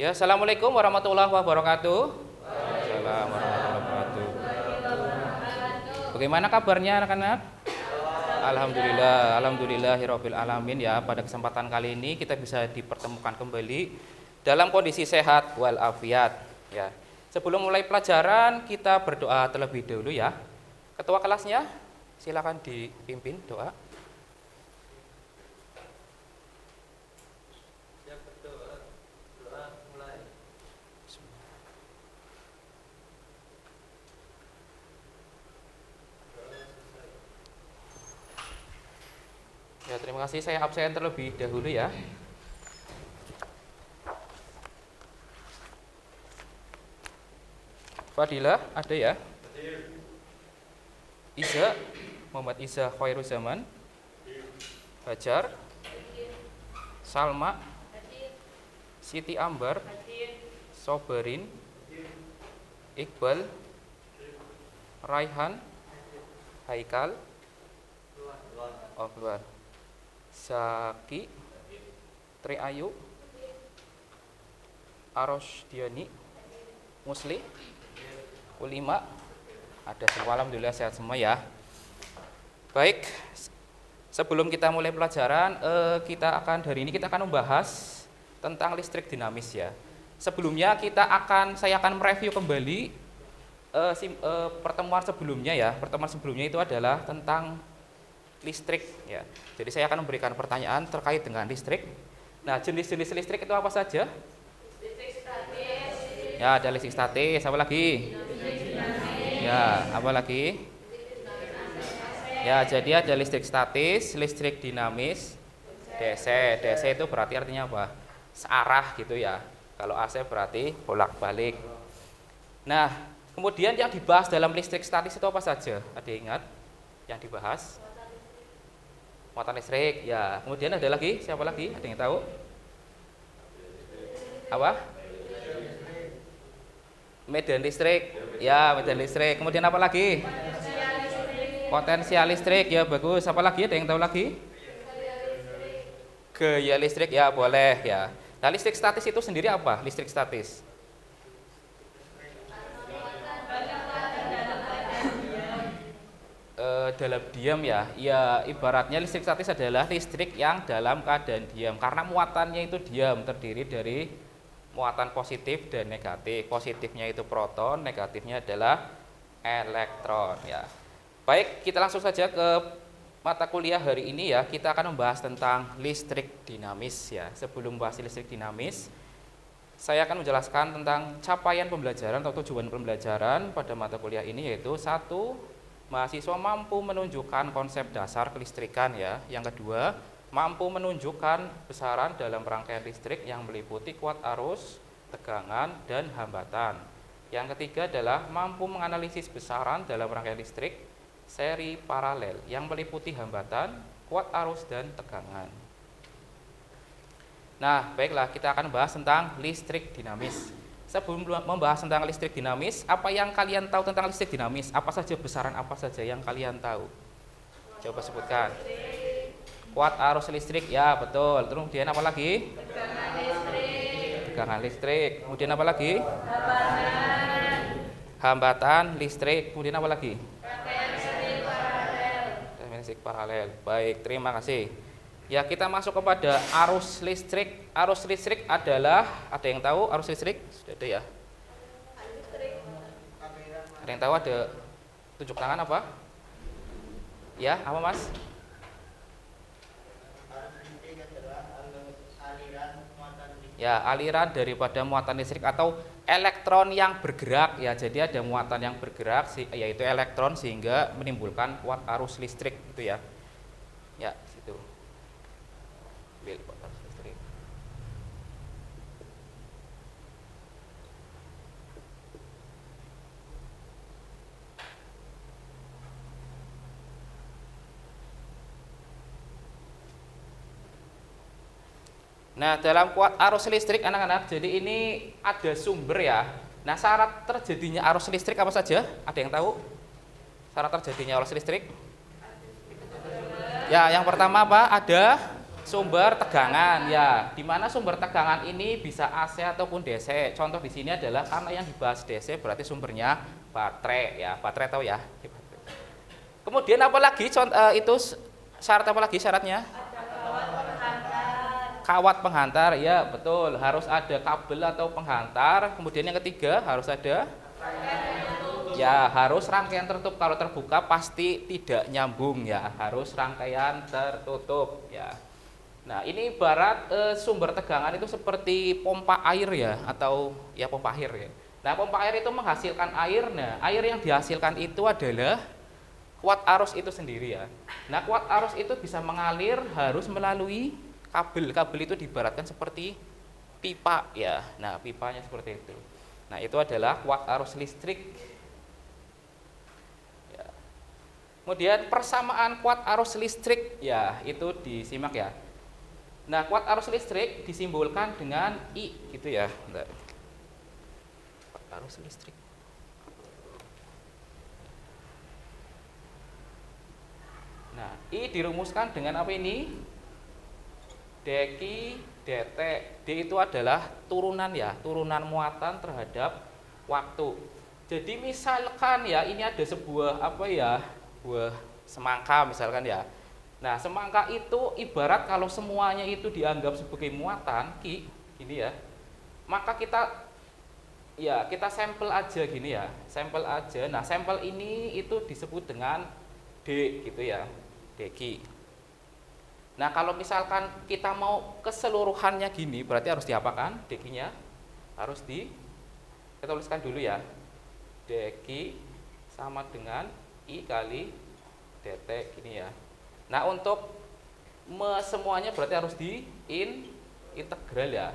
Ya, assalamualaikum warahmatullahi wabarakatuh. Waalaikumsalam warahmatullahi wabarakatuh. Bagaimana kabarnya anak-anak? Alhamdulillahirabbil alamin ya. Pada kesempatan kali ini kita bisa dipertemukan kembali dalam kondisi sehat walafiat ya. Sebelum mulai pelajaran kita berdoa terlebih dahulu ya. Ketua kelasnya silakan dipimpin doa. Ya, terima kasih. Saya absen terlebih dahulu ya. Fadilah ada ya? Iza, Muhammad Iza Khairuzaman. Hajar. Salma. Siti Ambar. Soberin. Iqbal. Raihan. Haikal. Akbar. Zaki, Tri Ayu, Aros Diani, Musli, Ulima, ada semua. Alhamdulillah sehat semua ya. Baik, sebelum kita mulai pelajaran, hari ini kita akan membahas tentang listrik dinamis ya. Sebelumnya saya akan mereview kembali pertemuan sebelumnya ya. Pertemuan sebelumnya itu adalah tentang listrik ya. Jadi saya akan memberikan pertanyaan terkait dengan listrik. Nah, jenis-jenis listrik itu apa saja? Listrik statis. Ya, ada listrik statis. Apa lagi? Ya, apa lagi? Ya, jadi ada listrik statis, listrik dinamis, DC. DC itu berarti artinya apa? Searah gitu ya. Kalau AC berarti bolak-balik. Nah, kemudian yang dibahas dalam listrik statis itu apa saja? Ada yang ingat yang dibahas? Muatan listrik, ya. Kemudian ada lagi, siapa lagi? Ada yang tahu? Apa? Medan listrik, ya, medan listrik. Kemudian apa lagi? Potensial listrik, ya bagus. Apa lagi? Ada yang tahu lagi? Gaya listrik, ya boleh ya. Nah, listrik statis itu sendiri apa? Listrik statis. Dalam diam ya, ibaratnya listrik statis adalah listrik yang dalam keadaan diam karena muatannya itu diam, terdiri dari muatan positif dan negatif. Positifnya itu proton, negatifnya adalah elektron ya. Baik, kita langsung saja ke mata kuliah hari ini ya. Kita akan membahas tentang listrik dinamis ya. Sebelum membahas listrik dinamis, saya akan menjelaskan tentang capaian pembelajaran atau tujuan pembelajaran pada mata kuliah ini, yaitu satu, mahasiswa mampu menunjukkan konsep dasar kelistrikan ya. Yang kedua, mampu menunjukkan besaran dalam rangkaian listrik yang meliputi kuat arus, tegangan, dan hambatan. Yang ketiga adalah mampu menganalisis besaran dalam rangkaian listrik seri paralel yang meliputi hambatan, kuat arus, dan tegangan. Nah, baiklah, kita akan bahas tentang listrik dinamis. Sebelum membahas tentang listrik dinamis, apa yang kalian tahu tentang listrik dinamis? Apa saja besaran apa saja yang kalian tahu? Coba sebutkan. Kuat arus listrik, ya betul. Kemudian apa lagi? Tegangan listrik. Tegangan listrik. Kemudian apa lagi? Hambatan. Hambatan listrik. Kemudian apa lagi? Rangkaian listrik paralel. Rangkaian listrik paralel. Baik, terima kasih. Ya, kita masuk kepada arus listrik. Arus listrik adalah, ada yang tahu arus listrik? Sudah ada ya? Ada yang tahu? Ada tunjuk tangan apa? Ya, apa Mas? Ya, aliran daripada muatan listrik atau elektron yang bergerak ya. Jadi ada muatan yang bergerak yaitu elektron sehingga menimbulkan kuat arus listrik itu ya. Ya, situ. Nah, dalam kuat arus listrik anak-anak, jadi ini ada sumber ya. Nah, syarat terjadinya arus listrik apa saja? Ada yang tahu? Syarat terjadinya arus listrik? Ya, yang pertama apa? Ada Sumber tegangan ya, di mana sumber tegangan ini bisa AC ataupun DC. Contoh di sini adalah karena yang dibahas DC berarti sumbernya baterai ya, baterai tahu ya. Kemudian apalagi itu syarat apa lagi syaratnya? Kawat penghantar ya betul, harus ada kabel atau penghantar. Kemudian yang ketiga harus ada ya harus rangkaian tertutup. Kalau terbuka pasti tidak nyambung ya, harus rangkaian tertutup ya. Nah, ini ibarat sumber tegangan itu seperti pompa air ya, atau ya pompa air ya. Nah, pompa air itu menghasilkan air. Nah, air yang dihasilkan itu adalah kuat arus itu sendiri ya. Nah, kuat arus itu bisa mengalir harus melalui kabel. Kabel itu diibaratkan seperti pipa ya. Nah, pipanya seperti itu. Nah, itu adalah kuat arus listrik. Ya. Kemudian persamaan kuat arus listrik ya, itu disimak ya. Nah, kuat arus listrik disimbolkan dengan I gitu ya. Bentar. Kuat arus listrik. Nah, I dirumuskan dengan apa ini? Dq dt. D itu adalah turunan ya, turunan muatan terhadap waktu. Jadi misalkan ya, ini ada sebuah apa ya? Buah semangka misalkan ya. Nah, semangka itu ibarat kalau semuanya itu dianggap sebagai muatan Q, gini ya. Maka kita sampel aja gini ya, sampel aja. Nah, sampel ini itu disebut dengan D gitu ya, dq. Nah, kalau misalkan kita mau keseluruhannya gini, berarti harus diapakan? Dq-nya harus kita tuliskan dulu ya. Dq sama dengan I kali dt gini ya. Nah, untuk semuanya berarti harus integral ya.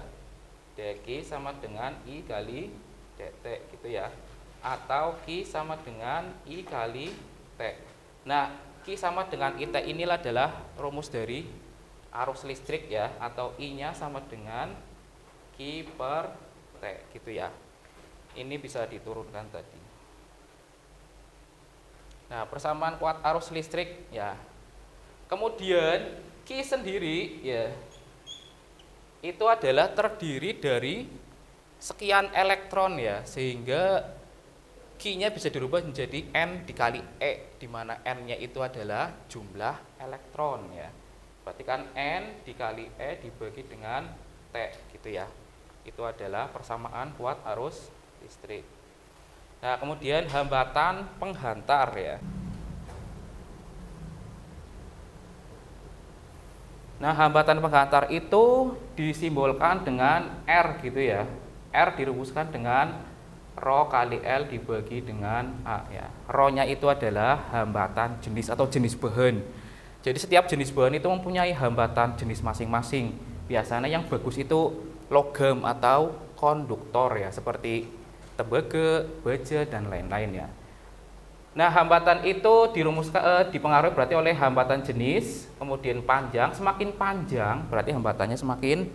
Dq sama dengan I kali dt gitu ya. Atau Q sama dengan I kali T. Nah, Q sama dengan IT inilah adalah rumus dari arus listrik ya, atau I-nya sama dengan Q per T gitu ya. Ini bisa diturunkan tadi. Nah, persamaan kuat arus listrik ya. Kemudian Q sendiri ya, itu adalah terdiri dari sekian elektron ya, sehingga Q-nya bisa dirubah menjadi N dikali E, di mana N-nya itu adalah jumlah elektron ya. Berarti kan N dikali E dibagi dengan T gitu ya. Itu adalah persamaan kuat arus listrik. Nah, kemudian hambatan penghantar ya. Nah, hambatan penghantar itu disimbolkan dengan R gitu ya. R dirumuskan dengan Rho kali L dibagi dengan A ya. Rho-nya itu adalah hambatan jenis atau jenis bahan. Jadi setiap jenis bahan itu mempunyai hambatan jenis masing-masing. Biasanya yang bagus itu logam atau konduktor ya, seperti tembaga, baja dan lain-lain ya. Nah, hambatan itu dipengaruhi berarti oleh hambatan jenis, kemudian panjang. Semakin panjang berarti hambatannya semakin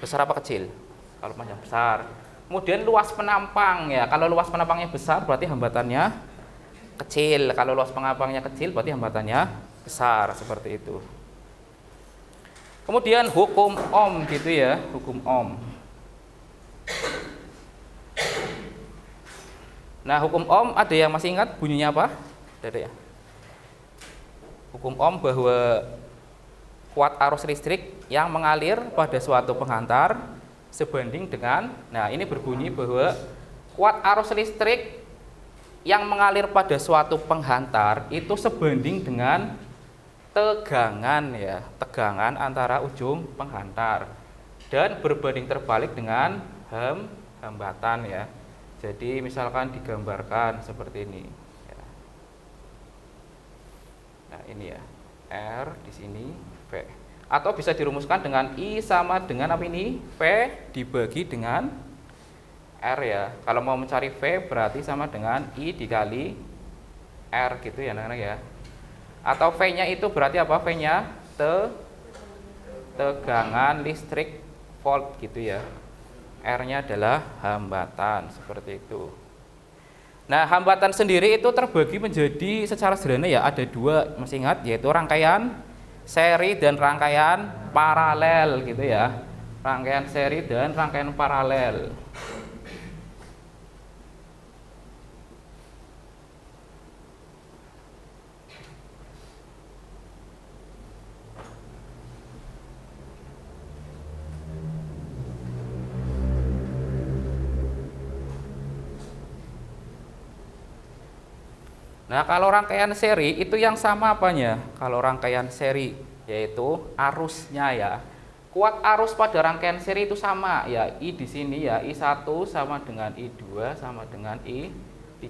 besar apa kecil? Kalau panjang besar. Kemudian luas penampang ya. Kalau luas penampangnya besar berarti hambatannya kecil. Kalau luas penampangnya kecil berarti hambatannya besar, seperti itu. Kemudian hukum Ohm gitu ya, hukum Ohm. Nah, hukum Ohm ada yang masih ingat bunyinya apa? Ada ya. Hukum Ohm bahwa kuat arus listrik yang mengalir pada suatu penghantar sebanding dengan, nah ini berbunyi bahwa kuat arus listrik yang mengalir pada suatu penghantar itu sebanding dengan tegangan ya, tegangan antara ujung penghantar, dan berbanding terbalik dengan hambatan ya. Jadi misalkan digambarkan seperti ini ya. Nah, ini ya, R di sini V. Atau bisa dirumuskan dengan I sama dengan apa ini? V dibagi dengan R ya. Kalau mau mencari V berarti sama dengan I dikali R gitu ya anak-anak ya. Atau V-nya itu berarti apa? V-nya tegangan listrik volt gitu ya. R-nya adalah hambatan, seperti itu. Nah, hambatan sendiri itu terbagi menjadi secara sederhana ya, ada dua, masih ingat, yaitu rangkaian seri dan rangkaian paralel gitu ya. Rangkaian seri dan rangkaian paralel. Nah, kalau rangkaian seri itu yang sama apanya? Kalau rangkaian seri yaitu arusnya ya. Kuat arus pada rangkaian seri itu sama ya. I di sini ya, I1 sama dengan I2 sama dengan I3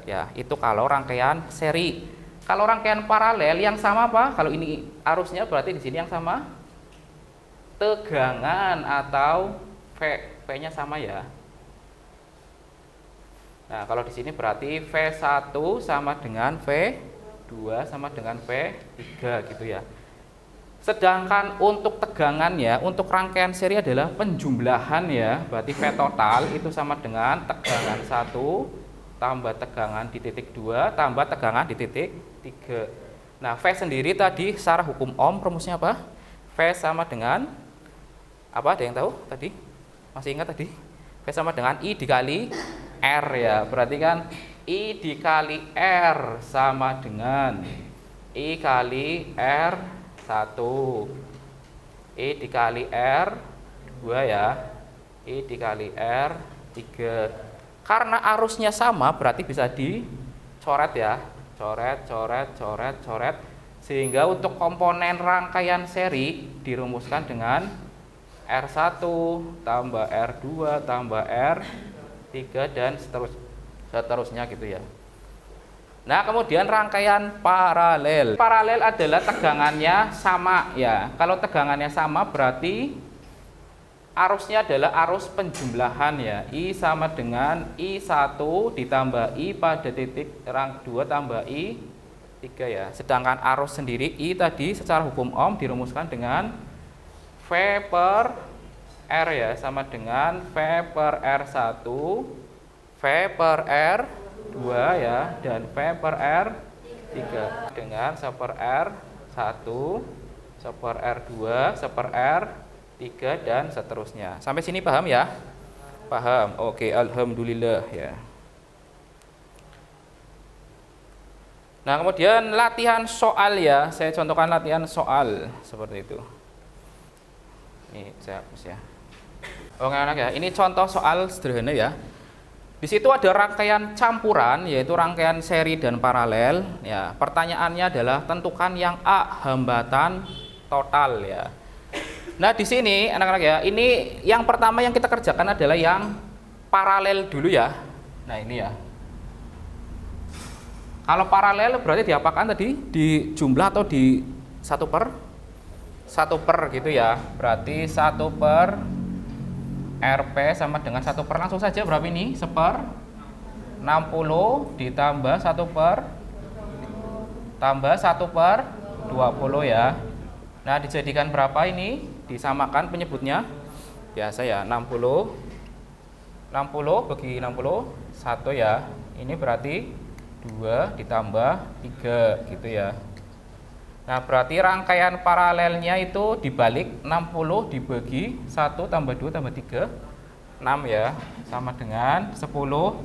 ya. Itu kalau rangkaian seri. Kalau rangkaian paralel yang sama apa? Kalau ini arusnya berarti di sini yang sama tegangan atau V. V-nya sama ya. Nah, kalau di sini berarti V1 sama dengan V2 sama dengan V3 gitu ya. Sedangkan untuk tegangannya, untuk rangkaian seri adalah penjumlahan ya. Berarti V total itu sama dengan tegangan 1 tambah tegangan di titik 2 tambah tegangan di titik 3. Nah, V sendiri tadi secara hukum Ohm rumusnya apa? V sama dengan apa? Ada yang tahu tadi? Masih ingat tadi? V sama dengan I dikali R ya, berarti kan I dikali R sama dengan I kali R1, I dikali R2 ya, I dikali R3. Karena arusnya sama berarti bisa dicoret ya, coret, coret, coret, coret. Sehingga untuk komponen rangkaian seri dirumuskan dengan R1 tambah R2 tambah R3 dan seterusnya gitu ya. Nah, kemudian rangkaian paralel. Paralel adalah tegangannya sama ya. Kalau tegangannya sama berarti arusnya adalah arus penjumlahan ya. I sama dengan I1 ditambah I pada titik rang 2 tambah I3 ya. Sedangkan arus sendiri I tadi secara hukum Ohm dirumuskan dengan V per R ya, sama dengan V per R1, V per R2 ya, dan V per R3 dengan 1 per R1, 1 per R2, 1 per R3 dan seterusnya. Sampai sini paham ya? Paham. Oke, alhamdulillah ya. Nah, kemudian latihan soal ya. Saya contohkan latihan soal seperti itu. Ini saya hapus ya. Oke anak ya, ini contoh soal sederhana ya. Di situ ada rangkaian campuran, yaitu rangkaian seri dan paralel. Ya, pertanyaannya adalah tentukan yang A, hambatan total ya. Nah, di sini anak-anak ya, ini yang pertama yang kita kerjakan adalah yang paralel dulu ya. Nah, ini ya. Kalau paralel berarti diapakan tadi? Di jumlah atau di 1 per gitu ya. Berarti 1 per RP sama dengan 1 per, langsung saja berapa ini? 1 per 60 ditambah 1 per 20 ya. Nah, dijadikan berapa ini? Disamakan penyebutnya. Biasa ya, 60 bagi 60 1 ya. Ini berarti 2 ditambah 3 gitu ya. Nah, berarti rangkaian paralelnya itu dibalik 60 dibagi 1 tambah 2 tambah 3, 6 ya, sama dengan 10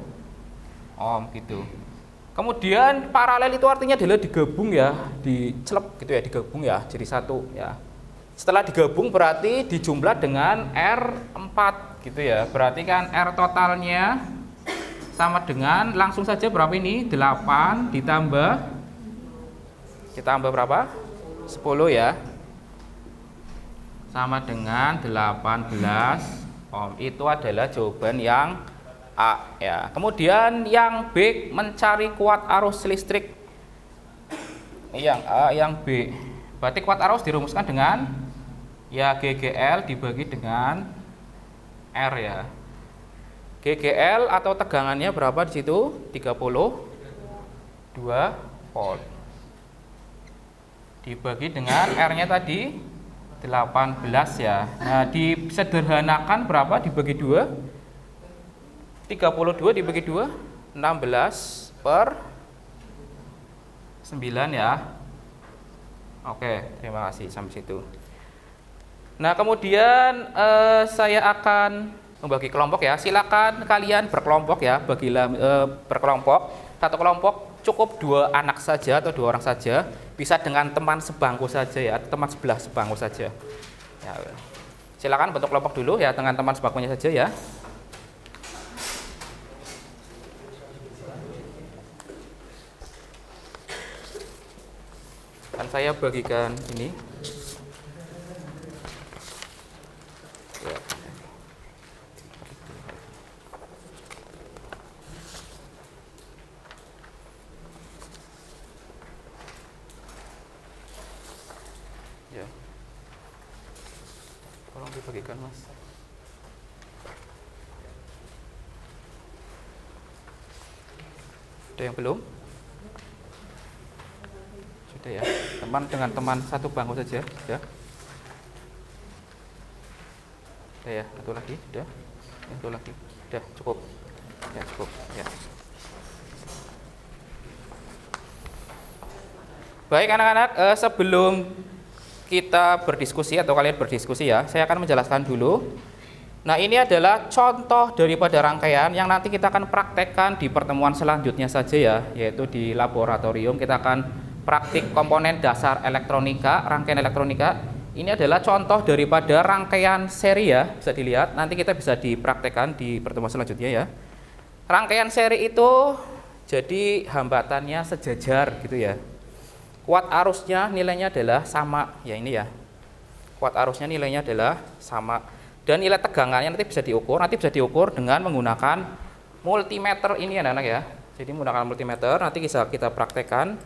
ohm gitu. Kemudian paralel itu artinya adalah digabung ya, dicelep gitu ya, digabung ya, jadi satu ya. Setelah digabung berarti dijumlah dengan R4 gitu ya. Berarti kan R totalnya sama dengan, langsung saja berapa ini? 8 ditambah berapa? 10 ya. Sama dengan 18 ohm. Itu adalah jawaban yang A ya. Kemudian yang B, mencari kuat arus listrik. Yang A, yang B. Berarti kuat arus dirumuskan dengan ya GGL dibagi dengan R ya. GGL atau tegangannya berapa di situ? 32 volt. Dibagi dengan R-nya tadi 18 ya. Nah, disederhanakan berapa dibagi 2? 32 dibagi 2, 16 per 9 ya. Oke, terima kasih sampai situ. Nah, kemudian saya akan membagi kelompok ya. Silakan kalian berkelompok ya, bagilah berkelompok. Satu kelompok cukup 2 anak saja atau 2 orang saja. Bisa dengan teman sebangku saja ya, teman sebelah sebangku saja. Ya, silakan bentuk kelompok dulu ya dengan teman sebangkunya saja ya. Dan saya bagikan ini. Ya. Ya. Tolong dibagikan, Mas. Ada yang belum? Sudah ya. Teman dengan teman satu bangku saja, ya. Sudah ya, satu lagi, sudah. Satu lagi. Sudah, cukup. Ya, cukup. Ya. Baik anak-anak, sebelum kita berdiskusi atau kalian berdiskusi ya, saya akan menjelaskan dulu. Nah, ini adalah contoh daripada rangkaian yang nanti kita akan praktekkan di pertemuan selanjutnya saja ya, yaitu di laboratorium kita akan praktik komponen dasar elektronika, rangkaian elektronika. Ini adalah contoh daripada rangkaian seri ya, bisa dilihat. Nanti kita bisa dipraktekkan di pertemuan selanjutnya ya. Rangkaian seri itu jadi hambatannya sejajar gitu ya. Kuat arusnya nilainya adalah sama ya, ini ya. Kuat arusnya nilainya adalah sama. Dan nilai tegangannya nanti bisa diukur dengan menggunakan multimeter ini anak-anak ya. Jadi menggunakan multimeter nanti bisa kita praktekkan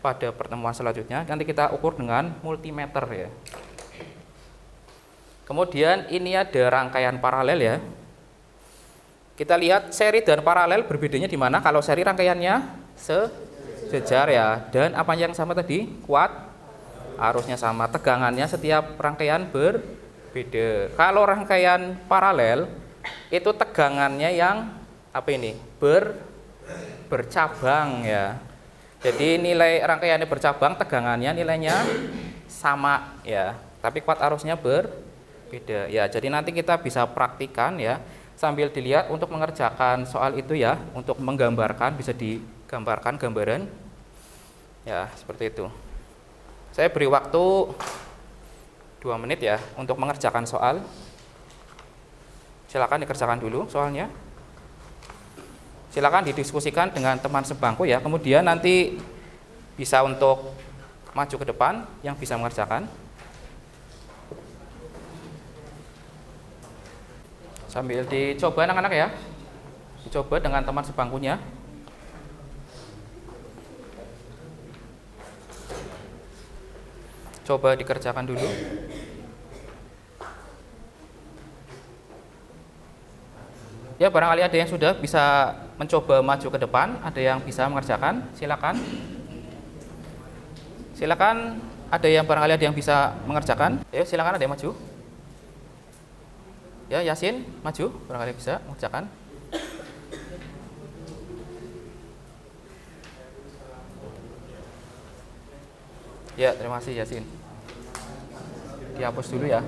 pada pertemuan selanjutnya. Nanti kita ukur dengan multimeter ya. Kemudian ini ada rangkaian paralel ya. Kita lihat seri dan paralel berbedanya di mana? Kalau seri rangkaiannya sejajar ya. Dan apa yang sama tadi? Kuat arusnya sama, tegangannya setiap rangkaian berbeda. Kalau rangkaian paralel itu tegangannya yang apa ini? Bercabang ya. Jadi nilai rangkaiannya bercabang, tegangannya nilainya sama ya. Tapi kuat arusnya berbeda ya. Jadi nanti kita bisa praktikan ya sambil dilihat untuk mengerjakan soal itu ya, untuk menggambarkan bisa digambarkan gambaran ya seperti itu. Saya beri waktu 2 menit ya untuk mengerjakan soal. Silakan dikerjakan dulu soalnya. Silakan didiskusikan dengan teman sebangku ya. Kemudian nanti bisa untuk maju ke depan yang bisa mengerjakan. Sambil dicoba anak-anak ya. Dicoba dengan teman sebangkunya. Coba dikerjakan dulu. Ya, barangkali ada yang sudah bisa mencoba maju ke depan, ada yang bisa mengerjakan, silakan. Silakan, ada yang barangkali ada yang bisa mengerjakan. Ayo silakan, ada yang maju. Ya, Yasin, maju, barangkali bisa mengerjakan. Ya, terima kasih Yasin. Dihapus dulu ya.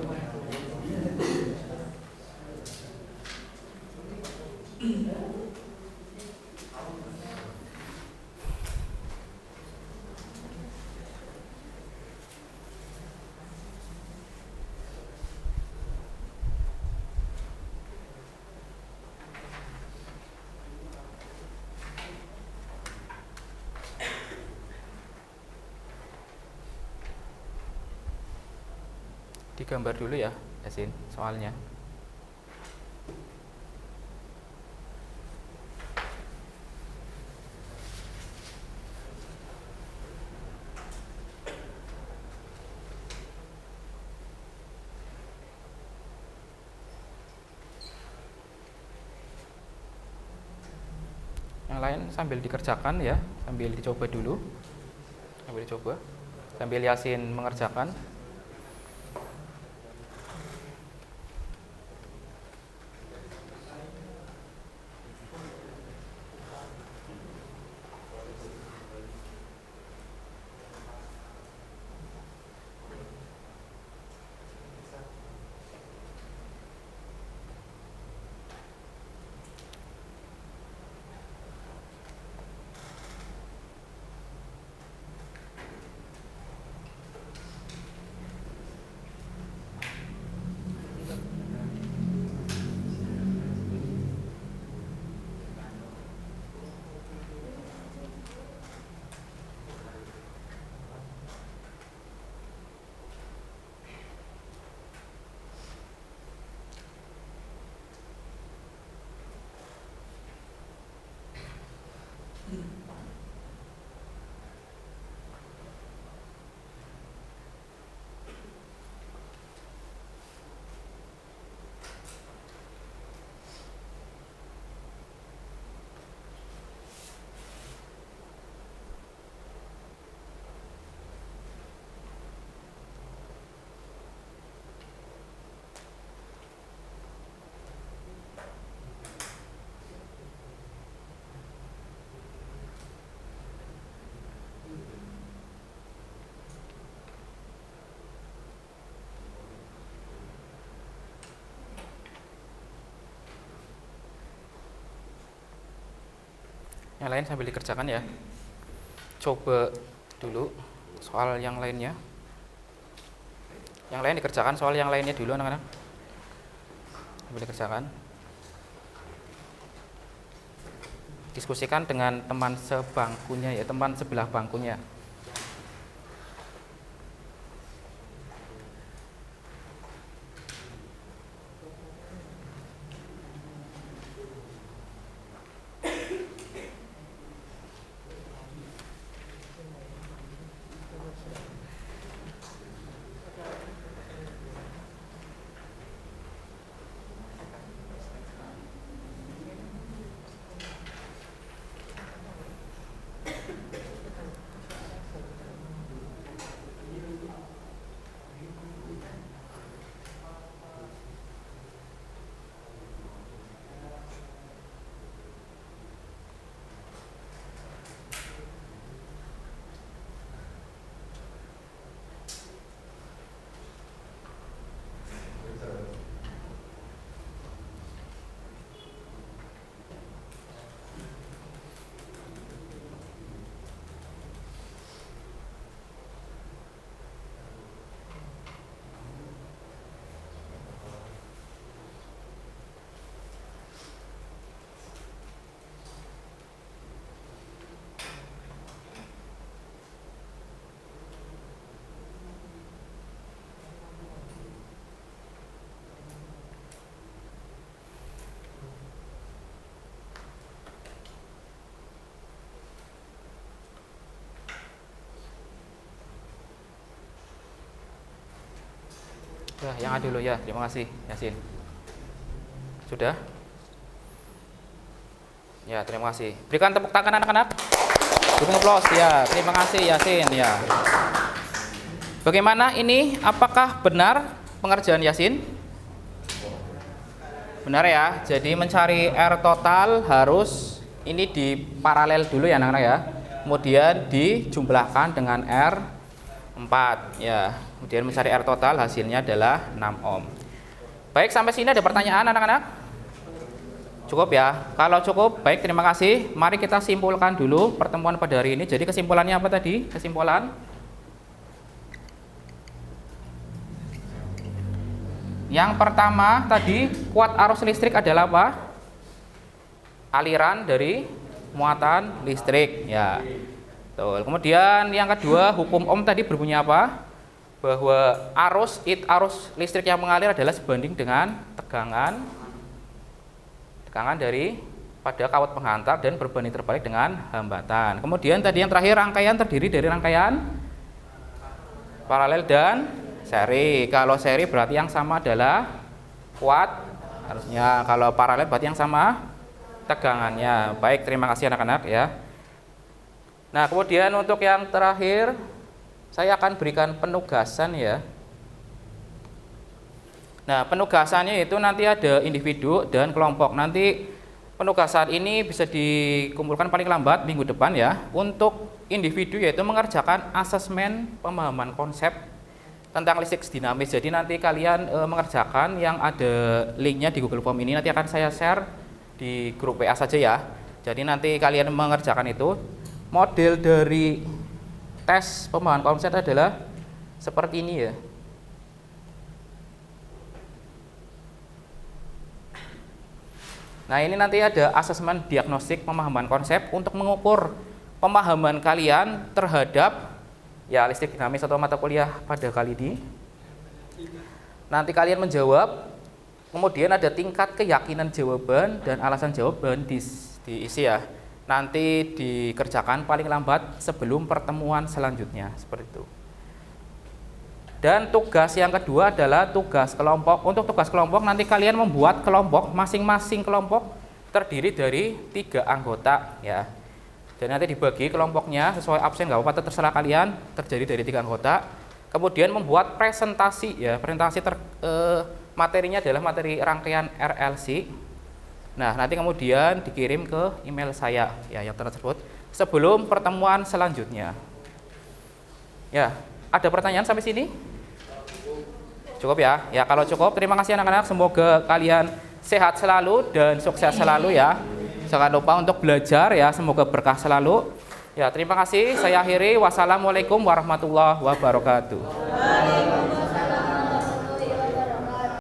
Digambar dulu ya, Yasin, soalnya. Yang lain sambil dikerjakan ya, sambil dicoba dulu. Sambil dicoba. Sambil Yasin mengerjakan. Yang lain sambil dikerjakan ya. Coba dulu soal yang lainnya. Yang lain dikerjakan soal yang lainnya dulu anak-anak. Sambil dikerjakan. Diskusikan dengan teman sebangkunya ya, teman sebelah bangkunya. Ya, yang A dulu ya. Terima kasih, Yasin. Sudah? Ya, terima kasih. Berikan tepuk tangan anak-anak. Dukung aplaus ya. Terima kasih Yasin ya. Bagaimana ini? Apakah benar pengerjaan Yasin? Benar ya. Jadi mencari R total harus ini di paralel dulu ya anak-anak ya. Kemudian dijumlahkan dengan R 4 ya. Kemudian mencari R total hasilnya adalah 6 ohm. Baik, sampai sini ada pertanyaan anak-anak? Cukup ya? Kalau cukup, baik, terima kasih. Mari kita simpulkan dulu pertemuan pada hari ini. Jadi kesimpulannya apa tadi? Kesimpulan yang pertama tadi, kuat arus listrik adalah apa? Aliran dari muatan listrik ya. Betul. Kemudian yang kedua, hukum Ohm tadi berbunyi apa? Bahwa arus listrik yang mengalir adalah sebanding dengan tegangan dari pada kawat penghantar dan berbanding terbalik dengan hambatan. Kemudian tadi yang terakhir, rangkaian terdiri dari rangkaian paralel dan seri. Kalau seri berarti yang sama adalah kuat harusnya, kalau paralel berarti yang sama tegangannya. Baik, terima kasih anak-anak ya. Nah, kemudian untuk yang terakhir saya akan berikan penugasan ya. Nah, penugasannya itu nanti ada individu dan kelompok. Nanti penugasan ini bisa dikumpulkan paling lambat minggu depan ya. Untuk individu yaitu mengerjakan asesmen pemahaman konsep tentang listrik dinamis. Jadi nanti kalian mengerjakan yang ada linknya di Google Form ini, nanti akan saya share di grup WA saja ya. Jadi nanti kalian mengerjakan itu. Model dari tes pemahaman konsep adalah seperti ini ya. Nah, ini nanti ada asesmen diagnostik pemahaman konsep untuk mengukur pemahaman kalian terhadap ya listrik dinamis atau mata kuliah pada kali ini. Nanti kalian menjawab, kemudian ada tingkat keyakinan jawaban dan alasan jawaban diisi ya. Nanti dikerjakan paling lambat sebelum pertemuan selanjutnya, seperti itu. Dan tugas yang kedua adalah tugas kelompok. Untuk tugas kelompok nanti kalian membuat kelompok, masing-masing kelompok terdiri dari 3 anggota ya. Dan nanti dibagi kelompoknya sesuai absen, nggak apa-apa, terserah kalian, terjadi dari 3 anggota. Kemudian membuat presentasi ya, presentasi materinya adalah materi rangkaian RLC. Nah, nanti kemudian dikirim ke email saya ya yang tersebut sebelum pertemuan selanjutnya. Ya, ada pertanyaan sampai sini? Cukup ya? Ya, kalau cukup terima kasih anak-anak, semoga kalian sehat selalu dan sukses selalu ya. jangan lupa untuk belajar ya, semoga berkah selalu. Ya, terima kasih. Saya akhiri. Wassalamualaikum warahmatullahi wabarakatuh.